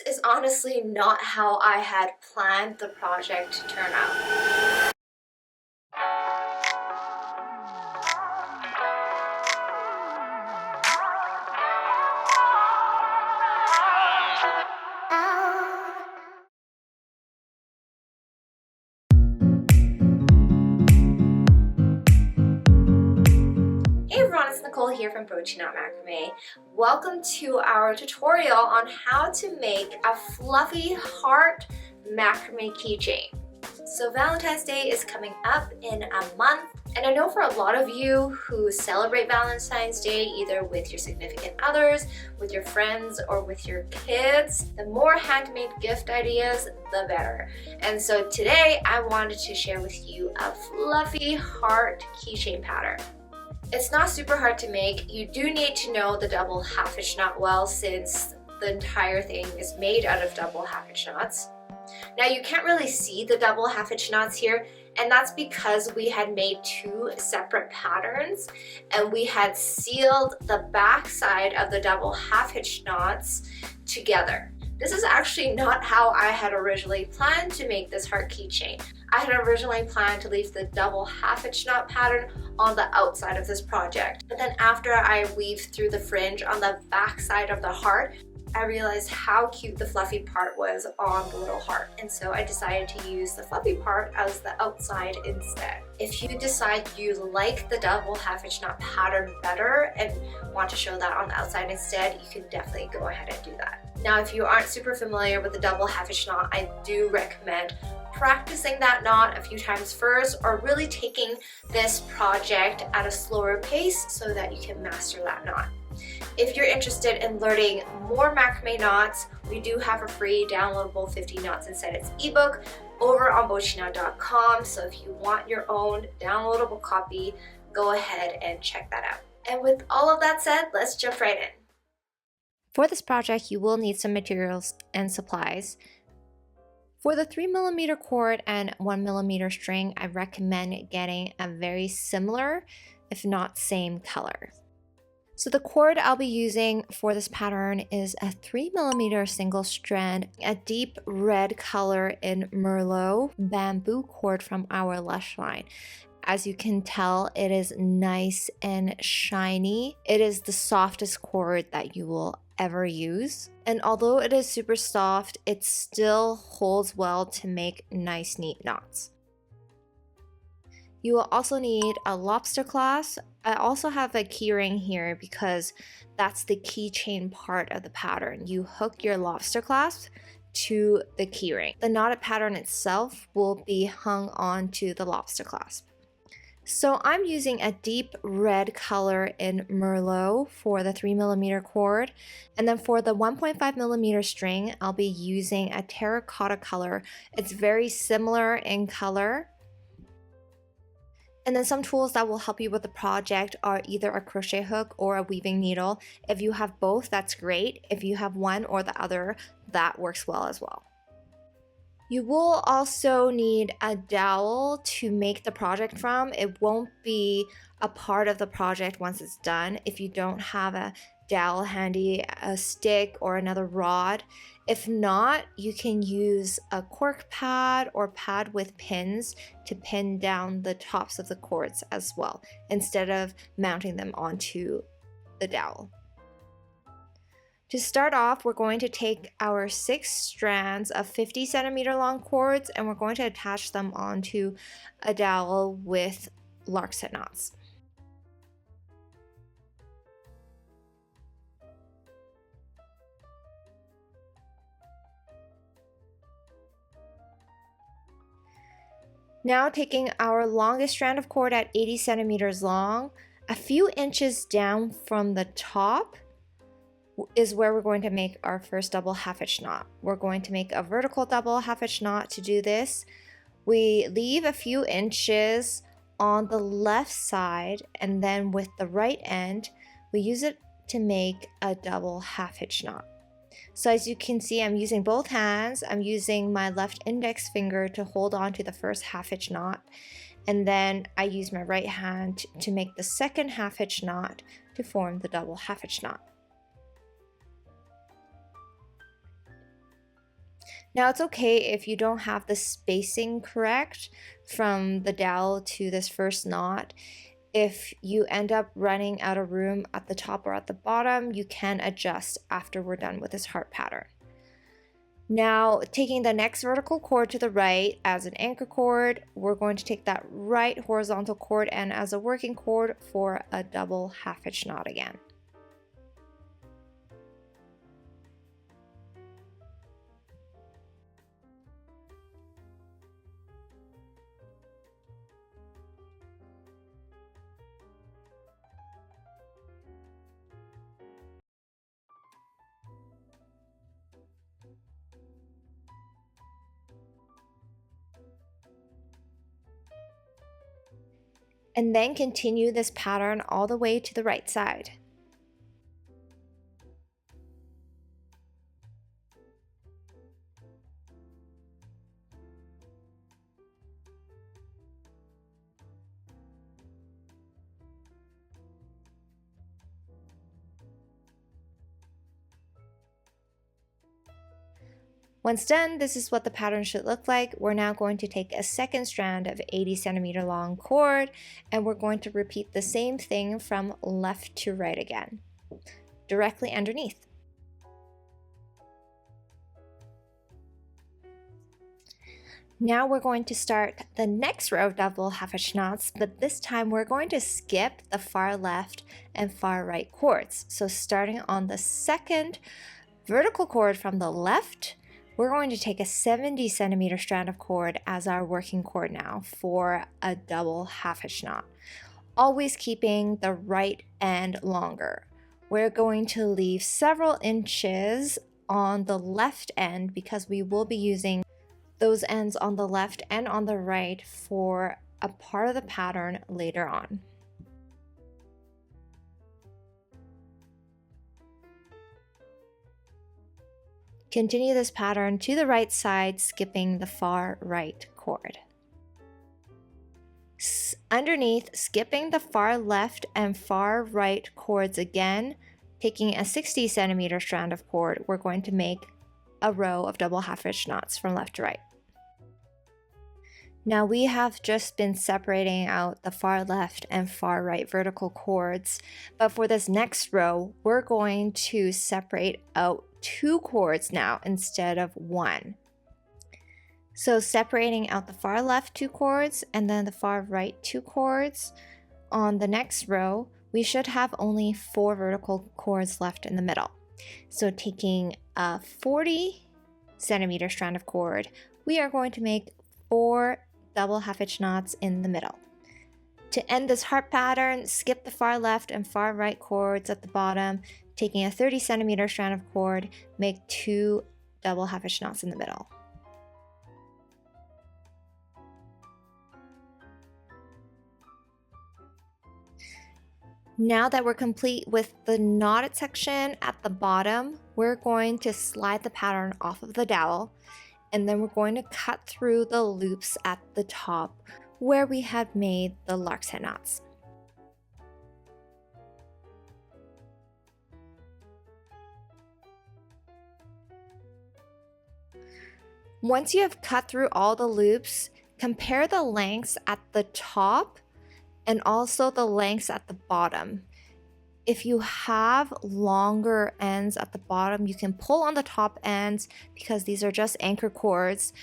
This is honestly not how I had planned the project to turn out. Here from Bochiknot Macrame. Welcome to our tutorial on how to make a fluffy heart macrame keychain. So Valentine's Day is coming up in a month, and I know for a lot of you who celebrate Valentine's Day either with your significant others, with your friends, or with your kids, the more handmade gift ideas, the better. And so today I wanted to share with you a fluffy heart keychain pattern. It's not super hard to make. You do need to know the double half hitch knot well, since the entire thing is made out of double half hitch knots. Now you can't really see the double half hitch knots here, and that's because we had made two separate patterns and we had sealed the back side of the double half hitch knots together. This is actually not how I had originally planned to make this heart keychain. I had originally planned to leave the double half hitch knot pattern on the outside of this project. But then after I weaved through the fringe on the back side of the heart, I realized how cute the fluffy part was on the little heart. And so I decided to use the fluffy part as the outside instead. If you decide you like the double half hitch knot pattern better and want to show that on the outside instead, you can definitely go ahead and do that. Now, if you aren't super familiar with the double half hitch knot, I do recommend practicing that knot a few times first, or really taking this project at a slower pace so that you can master that knot. If you're interested in learning more macrame knots, we do have a free downloadable 50 knots and sentence ebook over on bochiknot.com. So if you want your own downloadable copy, go ahead and check that out. And with all of that said, let's jump right in. For this project, you will need some materials and supplies. For the 3mm cord and 1mm string, I recommend getting a very similar, if not same color. So the cord I'll be using for this pattern is a 3mm single strand, a deep red color in Merlot bamboo cord from our Lush line. As you can tell, it is nice and shiny. It is the softest cord that you will ever use. And although it is super soft, it still holds well to make nice, neat knots. You will also need a lobster clasp. I also have a keyring here because that's the keychain part of the pattern. You hook your lobster clasp to the keyring. The knotted pattern itself will be hung onto the lobster clasp. So I'm using a deep red color in Merlot for the 3mm cord, and then for the 1.5mm string, I'll be using a terracotta color. It's very similar in color. And then some tools that will help you with the project are either a crochet hook or a weaving needle. If you have both, that's great. If you have one or the other, that works well as well. You will also need a dowel to make the project from. It won't be a part of the project once it's done if you don't have a dowel handy, a stick or another rod. If not, you can use a cork pad or pad with pins to pin down the tops of the cords as well, instead of mounting them onto the dowel. To start off, we're going to take our 6 strands of 50cm long cords and we're going to attach them onto a dowel with Lark set knots. Now taking our longest strand of cord at 80 centimeters long, a few inches down from the top is where we're going to make our first double half hitch knot. We're going to make a vertical double half hitch knot. To do this, we leave a few inches on the left side, and then with the right end, we use it to make a double half hitch knot. So as you can see, I'm using both hands. I'm using my left index finger to hold on to the first half hitch knot, and then I use my right hand to make the second half hitch knot to form the double half hitch knot. Now it's okay if you don't have the spacing correct from the dowel to this first knot. If you end up running out of room at the top or at the bottom, you can adjust after we're done with this heart pattern. Now, taking the next vertical cord to the right as an anchor cord, we're going to take that right horizontal cord and as a working cord for a double half hitch knot again. And then continue this pattern all the way to the right side. Once done, this is what the pattern should look like. We're now going to take a second strand of 80cm long cord, and we're going to repeat the same thing from left to right again, directly underneath. Now we're going to start the next row of double half hitch knots, but this time we're going to skip the far left and far right cords. So starting on the second vertical cord from the left, we're going to take a 70cm strand of cord as our working cord now for a double half hitch knot, always keeping the right end longer. We're going to leave several inches on the left end because we will be using those ends on the left and on the right for a part of the pattern later on. Continue this pattern to the right side, skipping the far right cord. Underneath, skipping the far left and far right cords again, taking a 60cm strand of cord, we're going to make a row of double half hitch knots from left to right. Now we have just been separating out the far left and far right vertical cords, but for this next row, we're going to separate out 2 cords now instead of 1. So separating out the far left 2 cords and then the far right 2 cords, on the next row, we should have only 4 vertical cords left in the middle. So taking a 40cm strand of cord, we are going to make 4 double half hitch knots in the middle. To end this heart pattern, skip the far left and far right cords at the bottom, taking a 30cm strand of cord, make 2 double half hitch knots in the middle. Now that we're complete with the knotted section at the bottom, we're going to slide the pattern off of the dowel, and then we're going to cut through the loops at the top where we had made the lark's head knots. Once you have cut through all the loops, compare the lengths at the top and also the lengths at the bottom. If you have longer ends at the bottom, you can pull on the top ends because these are just anchor cords.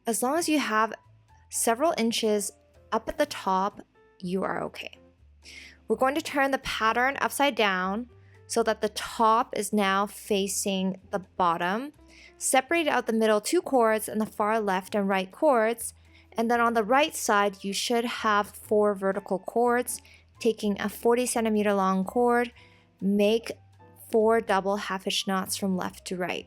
As long as you have several inches up at the top, you are okay. We're going to turn the pattern upside down so that the top is now facing the bottom. Separate out the middle 2 cords and the far left and right cords. And then on the right side, you should have 4 vertical cords. Taking a 40cm long cord, make 4 double half hitch knots from left to right.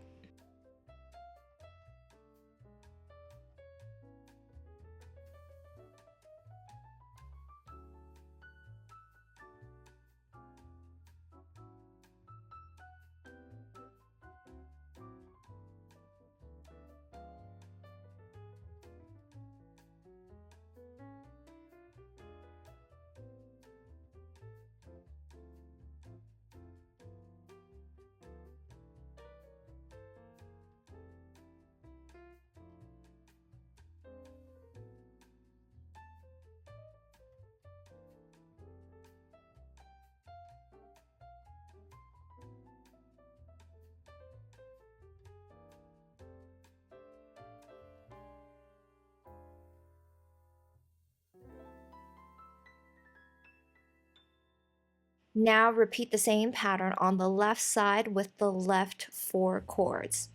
Now repeat the same pattern on the left side with the left 4 cords.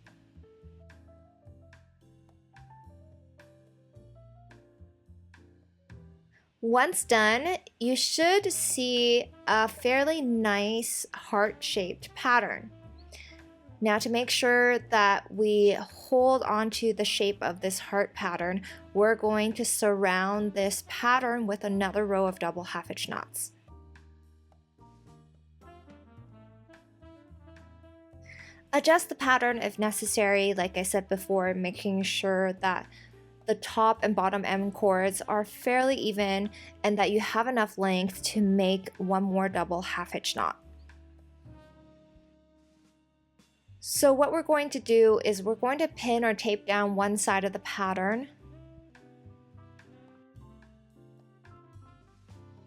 Once done, you should see a fairly nice heart-shaped pattern. Now to make sure that we hold onto the shape of this heart pattern, we're going to surround this pattern with another row of double half hitch knots. Adjust the pattern if necessary, like I said before, making sure that the top and bottom end cords are fairly even and that you have enough length to make one more double half hitch knot. So what we're going to do is we're going to pin or tape down one side of the pattern.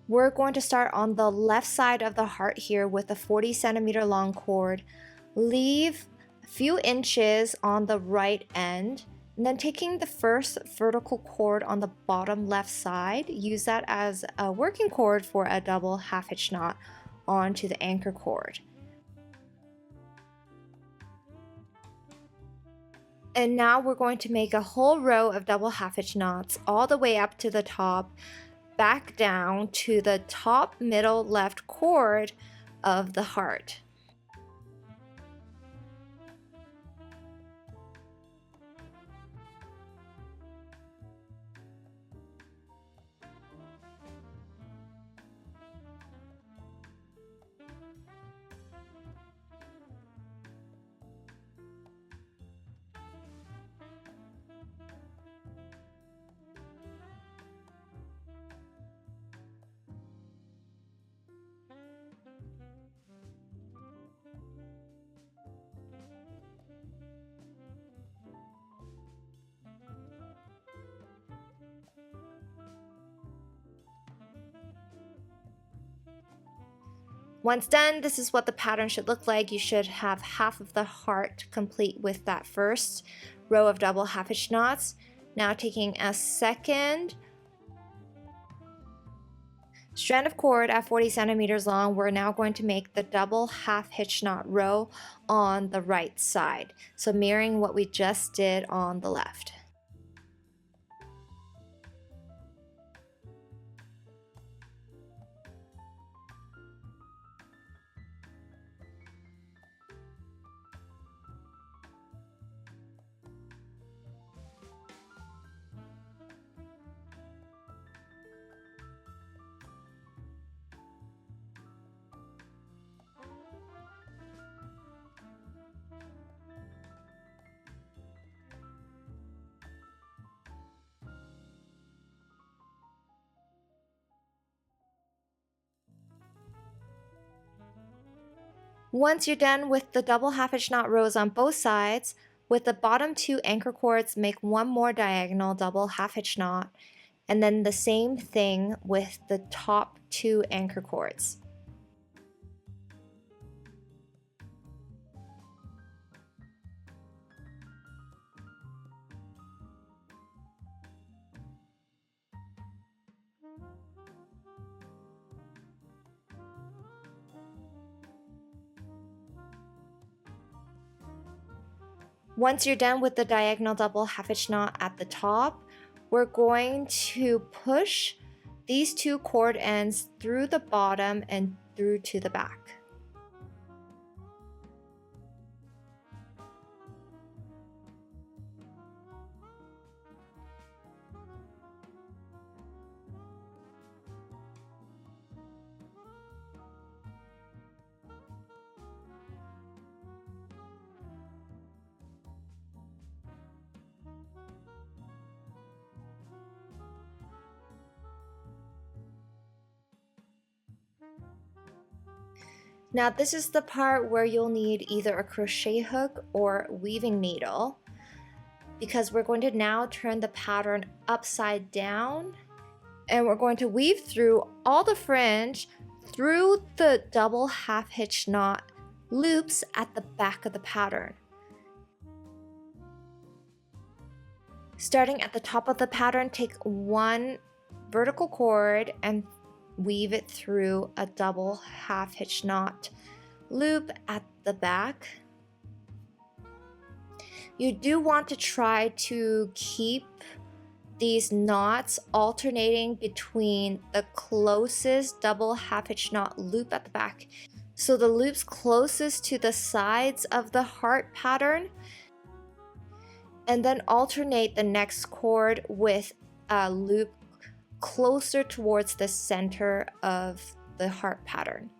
We're going to start on the left side of the heart here with a 40 centimeter long cord. Leave a few inches on the right end, and then taking the first vertical cord on the bottom left side, use that as a working cord for a double half hitch knot onto the anchor cord. And now we're going to make a whole row of double half hitch knots all the way up to the top, back down to the top middle left cord of the heart. Once done, this is what the pattern should look like. You should have half of the heart complete with that first row of double half hitch knots. Now taking a second strand of cord at 40 centimeters long, we're now going to make the double half hitch knot row on the right side. So mirroring what we just did on the left. Once you're done with the double half hitch knot rows on both sides, with the bottom 2 anchor cords, make one more diagonal double half hitch knot, and then the same thing with the top 2 anchor cords. Once you're done with the diagonal double half hitch knot at the top, we're going to push these 2 cord ends through the bottom and through to the back. Now this is the part where you'll need either a crochet hook or weaving needle, because we're going to now turn the pattern upside down and we're going to weave through all the fringe through the double half hitch knot loops at the back of the pattern. Starting at the top of the pattern, take one vertical cord and weave it through a double half hitch knot loop at the back. You do want to try to keep these knots alternating between the closest double half hitch knot loop at the back. So the loops closest to the sides of the heart pattern, and then alternate the next cord with a loop closer towards the center of the heart pattern.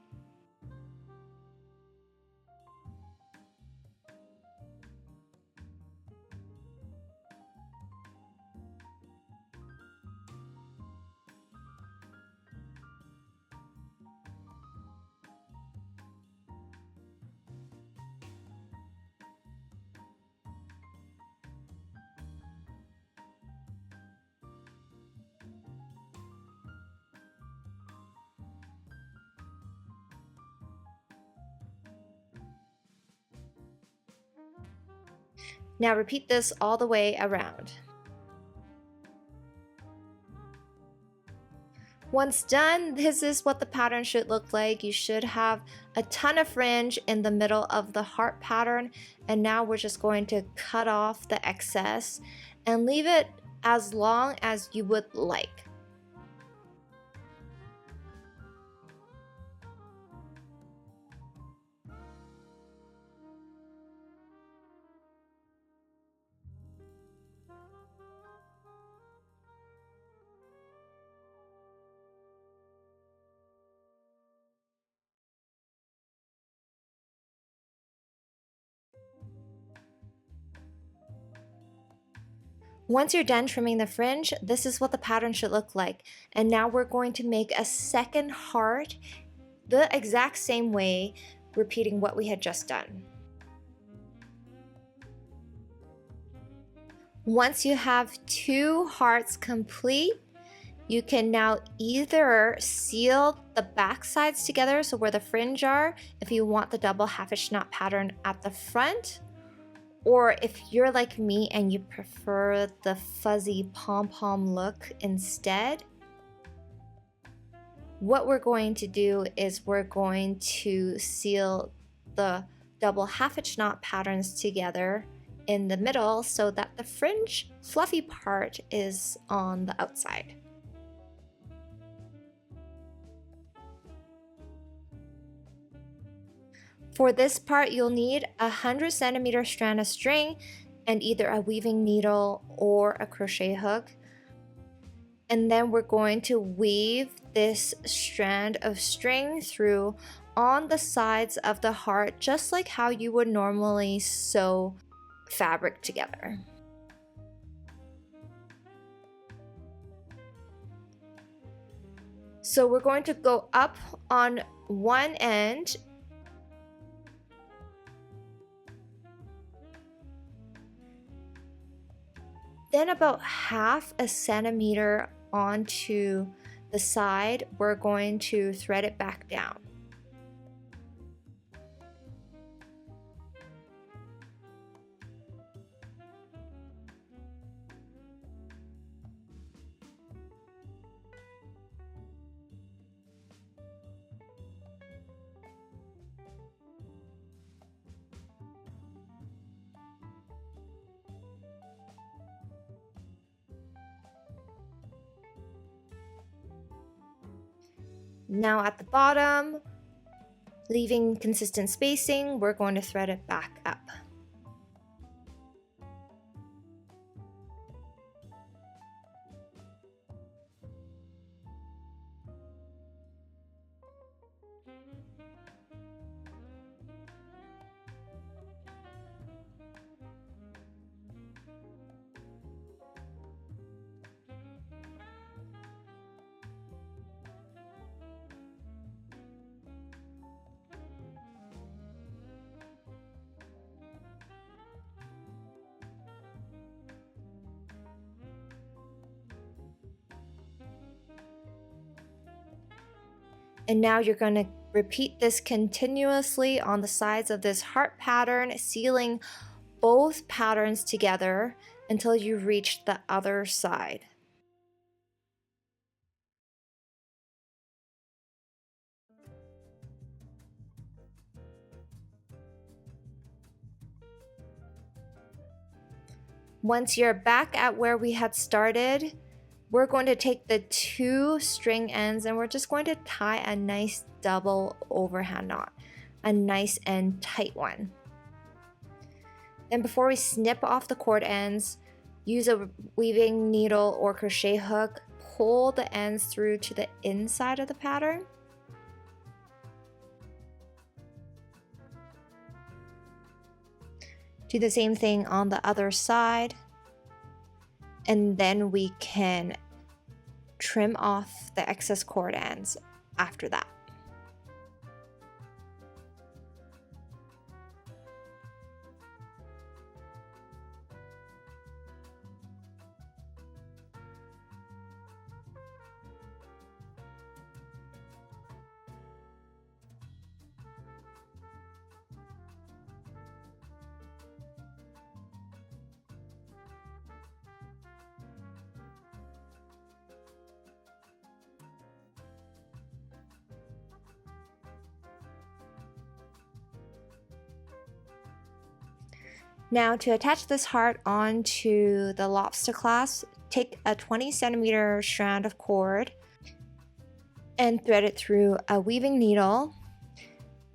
Now repeat this all the way around. Once done, this is what the pattern should look like. You should have a ton of fringe in the middle of the heart pattern, and now we're just going to cut off the excess and leave it as long as you would like. Once you're done trimming the fringe, this is what the pattern should look like. And now we're going to make a second heart the exact same way, repeating what we had just done. Once you have 2 hearts complete, you can now either seal the back sides together, so where the fringe are, if you want the double half hitch knot pattern at the front, or if you're like me and you prefer the fuzzy pom-pom look instead, what we're going to do is we're going to seal the double half hitch knot patterns together in the middle so that the fringe fluffy part is on the outside. For this part, you'll need a 100cm strand of string and either a weaving needle or a crochet hook. And then we're going to weave this strand of string through on the sides of the heart, just like how you would normally sew fabric together. So we're going to go up on one end then about 1/2 centimeter onto the side, we're going to thread it back down. Now at the bottom, leaving consistent spacing, we're going to thread it back up. And now you're going to repeat this continuously on the sides of this heart pattern, sealing both patterns together until you reach the other side. Once you're back at where we had started, we're going to take the 2 string ends and we're just going to tie a nice double overhand knot, a nice and tight one. Then before we snip off the cord ends, use a weaving needle or crochet hook, pull the ends through to the inside of the pattern. Do the same thing on the other side. And then we can trim off the excess cord ends after that. Now to attach this heart onto the lobster clasp, take a 20cm strand of cord and thread it through a weaving needle.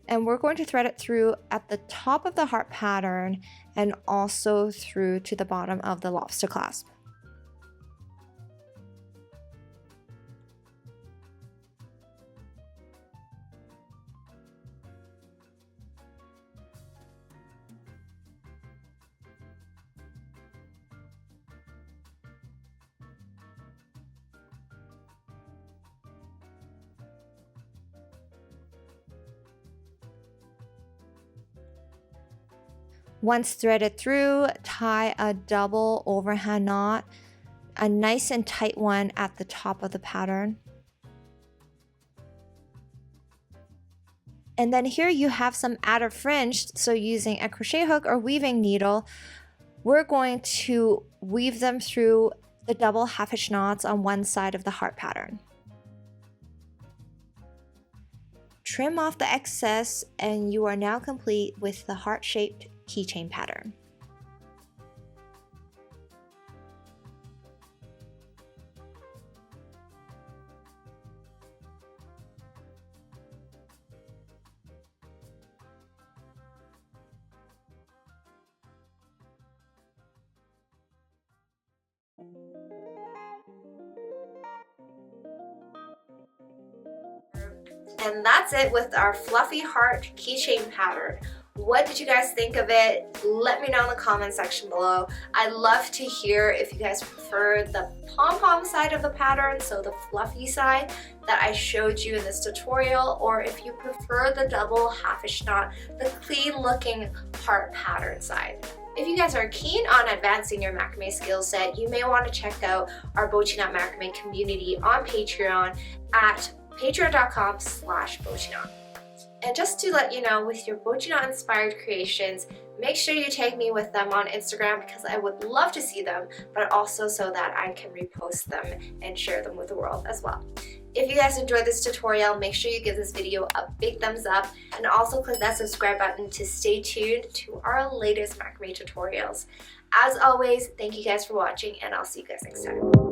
And we're going to thread it through at the top of the heart pattern and also through to the bottom of the lobster clasp. Once threaded through, tie a double overhand knot, a nice and tight one at the top of the pattern. And then here you have some added fringe, so using a crochet hook or weaving needle, we're going to weave them through the double half hitch knots on one side of the heart pattern. Trim off the excess and you are now complete with the heart-shaped keychain pattern. And that's it with our fluffy heart keychain pattern. What did you guys think of it? Let me know in the comment section below. I'd love to hear if you guys prefer the pom-pom side of the pattern, so the fluffy side that I showed you in this tutorial, or if you prefer the double half hitch knot, the clean looking heart pattern side. If you guys are keen on advancing your macrame skill set, you may want to check out our Bochiknot macrame community on Patreon at patreon.com/Bochiknot. And just to let you know, with your Bochiknot inspired creations, make sure you tag me with them on Instagram because I would love to see them, but also so that I can repost them and share them with the world as well. If you guys enjoyed this tutorial, make sure you give this video a big thumbs up and also click that subscribe button to stay tuned to our latest macrame tutorials. As always, thank you guys for watching and I'll see you guys next time.